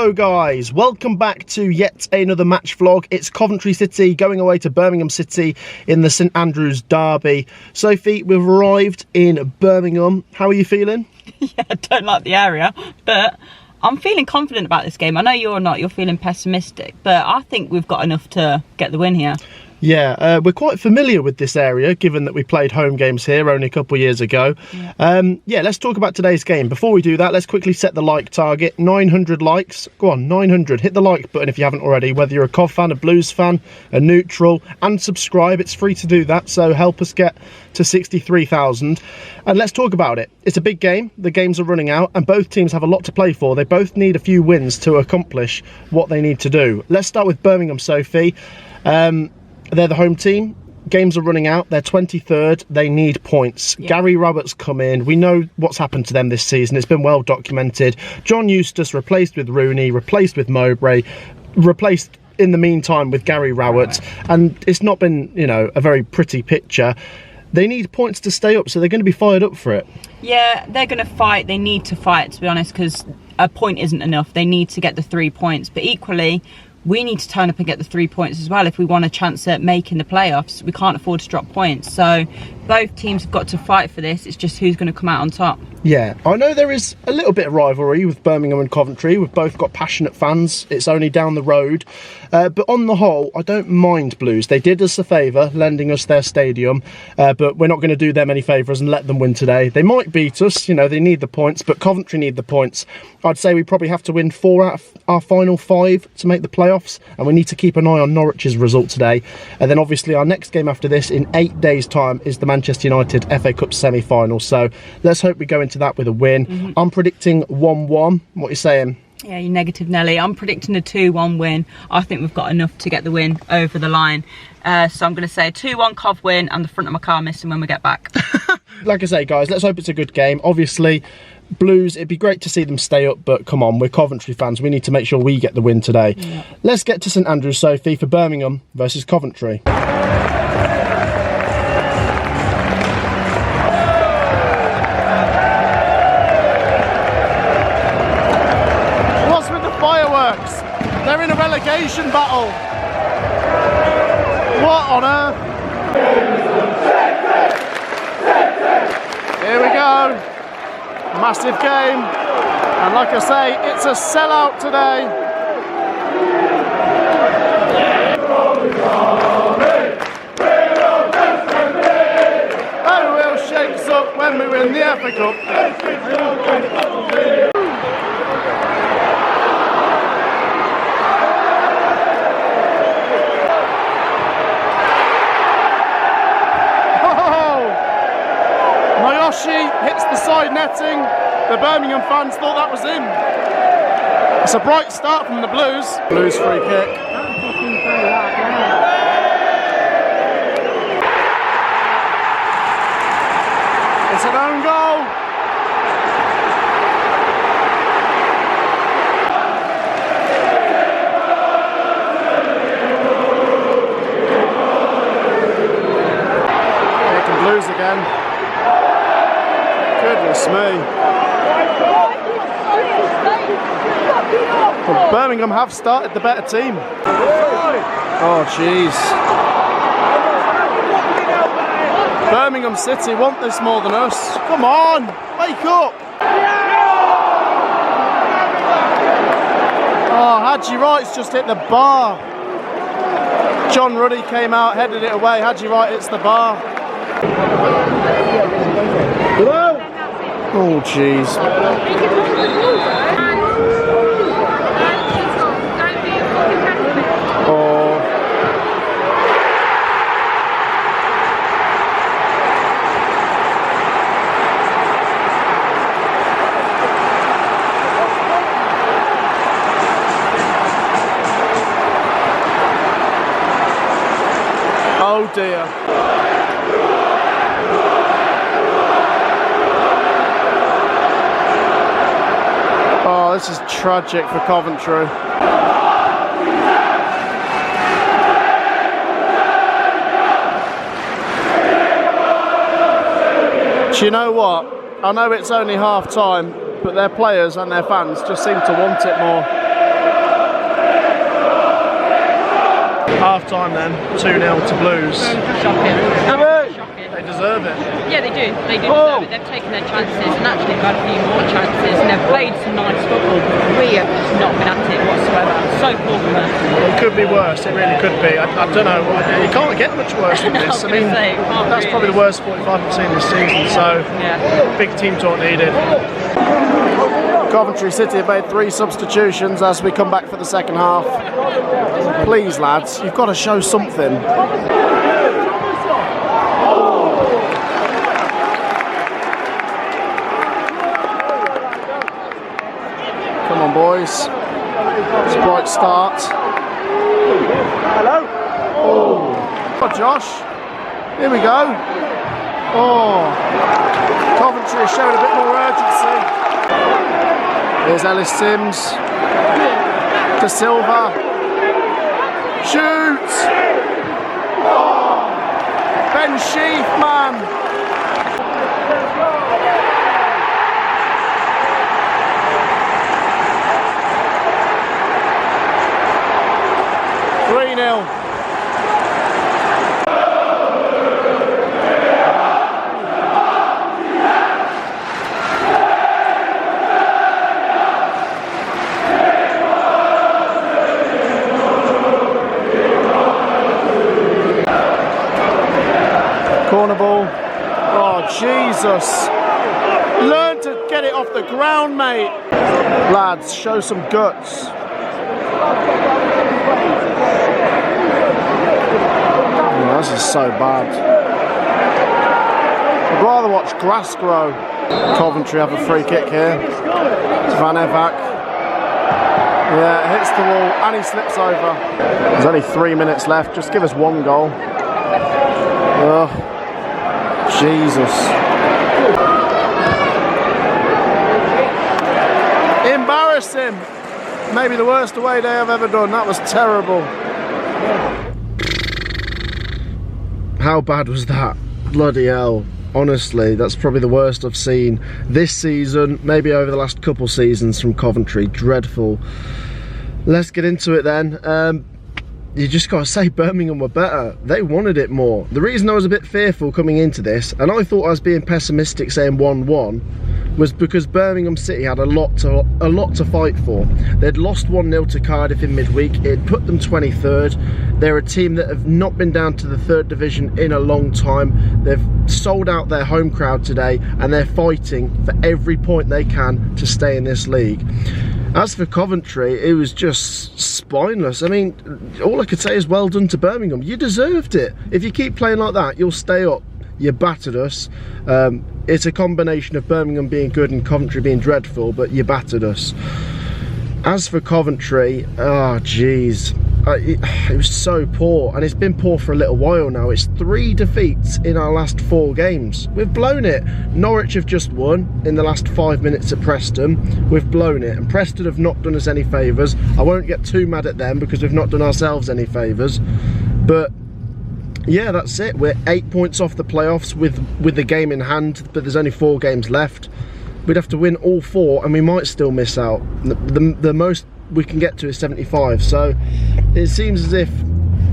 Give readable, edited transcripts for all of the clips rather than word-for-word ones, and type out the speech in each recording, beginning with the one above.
Hello guys, welcome back to yet another match vlog. It's Coventry City going away to Birmingham City in the St Andrews derby. Sophie, we've arrived in Birmingham. How are you feeling? Yeah, I don't like the area, but I'm feeling confident about this game. I know you're not, you're feeling pessimistic, but I think we've got enough to get the win here. Yeah, we're quite familiar with this area, given that we played home games here only a couple of years ago. Yeah, let's talk about today's game. Before we do that, let's quickly set the like target. 900 likes. Go on, 900. Hit the like button if you haven't already, whether you're a Cov fan, a Blues fan, a neutral, and subscribe. It's free to do that, so help us get to 63,000. And let's talk about it. It's a big game. The games are running out, and both teams have a lot to play for. They both need a few wins to accomplish what they need to do. Let's start with Birmingham, Sophie. They're the home team. Games are running out. They're 23rd. They need points. Yeah. Gary Roberts come in. We know what's happened to them this season. It's been well documented. John Eustace replaced with Rooney, replaced with Mowbray, replaced in the meantime with Gary Rowett. And it's not been, you know, a very pretty picture. They need points to stay up, so they're going to be fired up for it. Yeah, they're going to fight. They need to fight, to be honest, because a point isn't enough. They need to get the 3 points. But equally, we need to turn up and get the 3 points as well if we want a chance at making the playoffs. We can't afford to drop points. So both teams have got to fight for this. It's just who's going to come out on top. Yeah, I know there is a little bit of rivalry with Birmingham and Coventry. We've both got passionate fans. It's only down the road. But on the whole, I don't mind Blues. They did us a favour, lending us their stadium. But we're not going to do them any favours and let them win today. They might beat us. You know, they need the points, but Coventry need the points. I'd say we probably have to win 4 out of our final 5 to make the playoffs. And we need to keep an eye on Norwich's result today. And then obviously our next game after this in 8 days' time is the Manchester United FA Cup semi-final. So let's hope we go into that with a win. I'm predicting 1-1. What are you saying? Yeah, you negative Nelly. I'm predicting a 2-1 win. I think we've got enough to get the win over the line. So I'm going to say a 2-1 Cov win and the front of my car missing when we get back. Like I say, guys, let's hope it's a good game. Obviously, Blues, it'd be great to see them stay up, but come on, we're Coventry fans. We need to make sure we get the win today. Yeah. Let's get to St Andrews, Sophie, for Birmingham versus Coventry. What's with the fireworks? They're in a relegation battle. What on earth? Here we go. Massive game, and like I say, it's a sellout today. Oh, we'll shake us up when we win the FA Cup. Mayoshi hits the side netting. The Birmingham fans thought that was in. It's a bright start from the Blues. Blues free kick. It's an own goal. Here come Blues again. Goodness me. Well, Birmingham have started the better team. Oh, jeez. Birmingham City want this more than us. Come on, wake up. Oh, Haji Wright's just hit the bar. John Ruddy came out, headed it away. Haji Wright hits the bar. Oh, jeez. Oh. Oh dear. Oh, this is tragic for Coventry. Do you know what? I know it's only half time, but their players and their fans just seem to want it more. Half time then, 2-0 to Blues. Shocking. Absolutely shocking. They deserve it. Yeah, they do. They do deserve it. They've taken their chances and actually had a few more chances and they've played some nice football. We have just not been at it whatsoever. So poor from us. It could be worse. It really could be. I don't know. You can't get much worse than this. I mean, that's probably the worst 45 I've seen this season. So, big team talk needed. Coventry City have made 3 substitutions as we come back for the second half. Please, lads, you've got to show something. Come on, boys. It's a bright start. Hello. Oh, Josh. Here we go. Oh, Coventry has shown a bit more urgency. Here's Ellis Sims. De Silva. Shoots. Oh, Ben Sheaf, man. Corner ball. Oh, Jesus. Learn to get it off the ground, mate. Lads, show some guts. Oh, this is so bad. I'd rather watch grass grow. Coventry have a free kick here. It's Van Evak. Yeah, it hits the wall and he slips over. There's only 3 minutes left. Just give us 1 goal. Oh, Jesus. Embarrassing. Maybe the worst away day I've ever done. That was terrible. How bad was that? Bloody hell. Honestly, that's probably the worst I've seen this season, maybe over the last couple seasons from Coventry. Dreadful. Let's get into it then. You just got to say Birmingham were better. They wanted it more. The reason I was a bit fearful coming into this, and I thought I was being pessimistic saying 1-1, was because Birmingham City had a lot to fight for. They'd lost 1-0 to Cardiff in midweek. It put them 23rd. They're a team that have not been down to the 3rd division in a long time. They've sold out their home crowd today and they're fighting for every point they can to stay in this league. As for Coventry, it was just spineless. I mean, all I could say is well done to Birmingham. You deserved it. If you keep playing like that, you'll stay up. You battered us. It's a combination of Birmingham being good and Coventry being dreadful, but you battered us. As for Coventry, oh jeez, it was so poor, and it's been poor for a little while now. It's 3 defeats in our last 4 games. We've blown it. Norwich have just won in the last 5 minutes at Preston. We've blown it, and Preston have not done us any favours. I won't get too mad at them because we've not done ourselves any favours, but yeah, that's it. We're 8 points off the playoffs with the game in hand, but there's only 4 games left. We'd have to win all 4 and we might still miss out. The most we can get to is 75, so it seems as if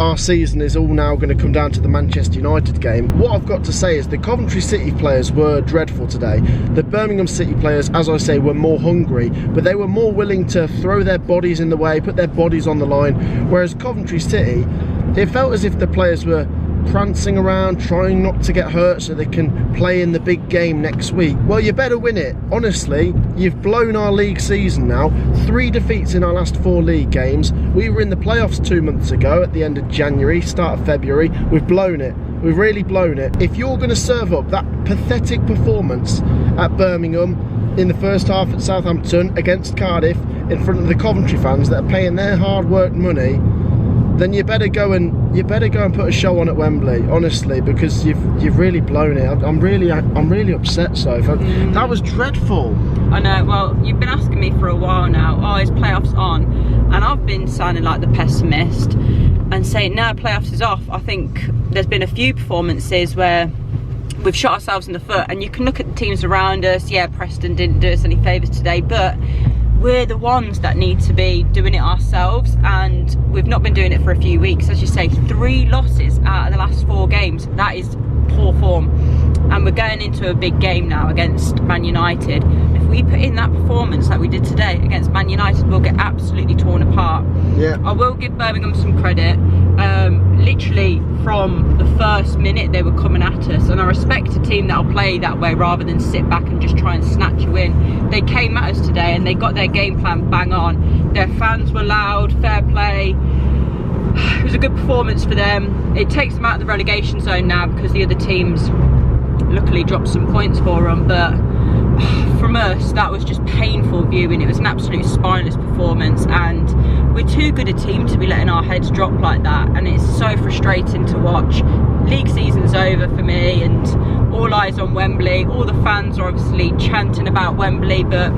our season is all now going to come down to the Manchester United game. What I've got to say is the Coventry City players were dreadful today. The Birmingham City players, as I say, were more hungry, but they were more willing to throw their bodies in the way, put their bodies on the line, whereas Coventry City, it felt as if the players were prancing around trying not to get hurt so they can play in the big game next week. Well, you better win it. Honestly, you've blown our league season now. 3 defeats in our last 4 league games. We were in the playoffs 2 months ago at the end of January, start of February. We've blown it. We've really blown it. If you're going to serve up that pathetic performance at Birmingham in the first half at Southampton against Cardiff in front of the Coventry fans that are paying their hard-worked money, then you better go and put a show on at Wembley, honestly, because you've really blown it. I'm really upset, Soph. That was dreadful. I know. Well, you've been asking me for a while now. Oh, is playoffs on? And I've been sounding like the pessimist and saying no, playoffs is off. I think there's been a few performances where we've shot ourselves in the foot, and you can look at the teams around us. Yeah, Preston didn't do us any favours today, but we're the ones that need to be doing it ourselves, and we've not been doing it for a few weeks. As you say, 3 losses out of the last 4 games. That is poor form, and we're going into a big game now against Man United. If we put in that performance like we did today against Man United, we'll get absolutely torn apart. Yeah, I will give Birmingham some credit. Literally from the first minute they were coming at us, and I respect a team that'll play that way rather than sit back and just try and snatch you in. They came at us today and they got their game plan bang on. Their fans were loud, fair play. It was a good performance for them. It takes them out of the relegation zone now because the other teams luckily dropped some points for them, but from us that was just painful viewing. It was an absolute spineless performance, and we're too good a team to be letting our heads drop like that, and it's so frustrating to watch. League season's over for me, and all eyes on Wembley. All the fans are obviously chanting about Wembley, but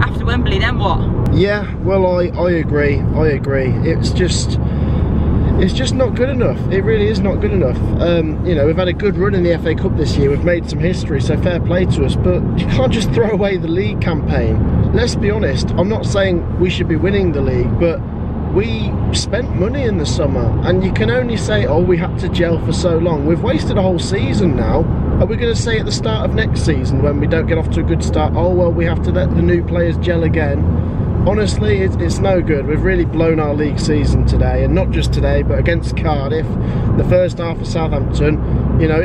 after Wembley then what? Yeah, well, I agree. It's just not good enough. It really is not good enough. You know, we've had a good run in the FA Cup this year. We've made some history, so fair play to us. But you can't just throw away the league campaign. Let's be honest. I'm not saying we should be winning the league, but we spent money in the summer, and you can only say, oh, we had to gel for so long. We've wasted a whole season now. Are we going to say at the start of next season, when we don't get off to a good start, oh, well, we have to let the new players gel again? Honestly, it's no good. We've really blown our league season today, and not just today, but against Cardiff, the first half of Southampton. You know,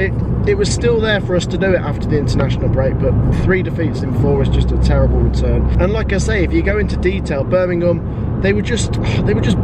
it was still there for us to do it after the international break, but 3 defeats in 4 is just a terrible return. And like I say, if you go into detail, Birmingham, they were just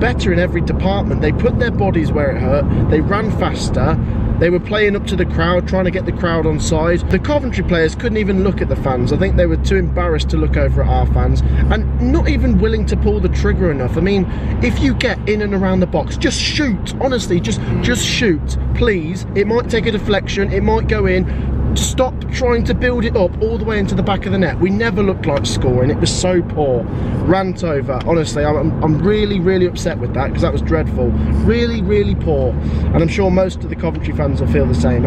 better in every department. They put their bodies where it hurt. They ran faster. They were playing up to the crowd, trying to get the crowd on side. The Coventry players couldn't even look at the fans. I think they were too embarrassed to look over at our fans, and not even willing to pull the trigger enough. I mean, if you get in and around the box, just shoot. Honestly, just shoot, please. It might take a deflection, it might go in. Stop trying to build it up all the way into the back of the net. We never looked like scoring. It was so poor. Rant over. Honestly, I'm really upset with that, because that was dreadful. Really poor. And I'm sure most of the Coventry fans will feel the same.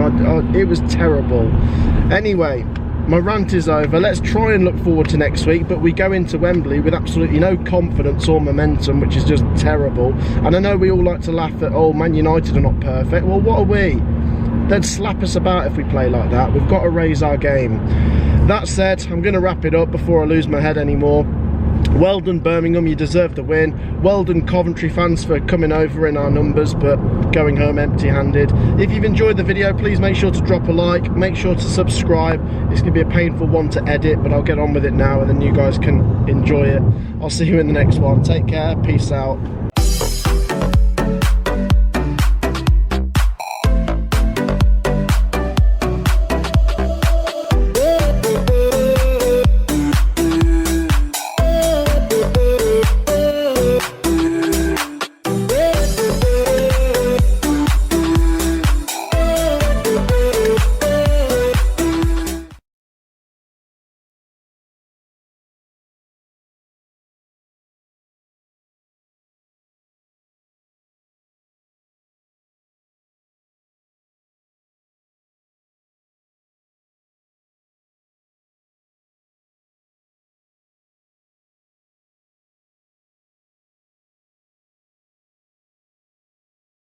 It was terrible. Anyway, my rant is over. Let's try and look forward to next week, but we go into Wembley with absolutely no confidence or momentum, which is just terrible. And I know we all like to laugh at, oh, Man United are not perfect. Well, what are we? They'd slap us about if we play like that. We've got to raise our game. That said, I'm going to wrap it up before I lose my head anymore. Well done, Birmingham, you deserve the win. Well done, Coventry fans, for coming over in our numbers but going home empty-handed. If you've enjoyed the video, please make sure to drop a like, make sure to subscribe. It's going to be a painful one to edit, but I'll get on with it now, and then you guys can enjoy it. I'll see you in the next one. Take care, peace out.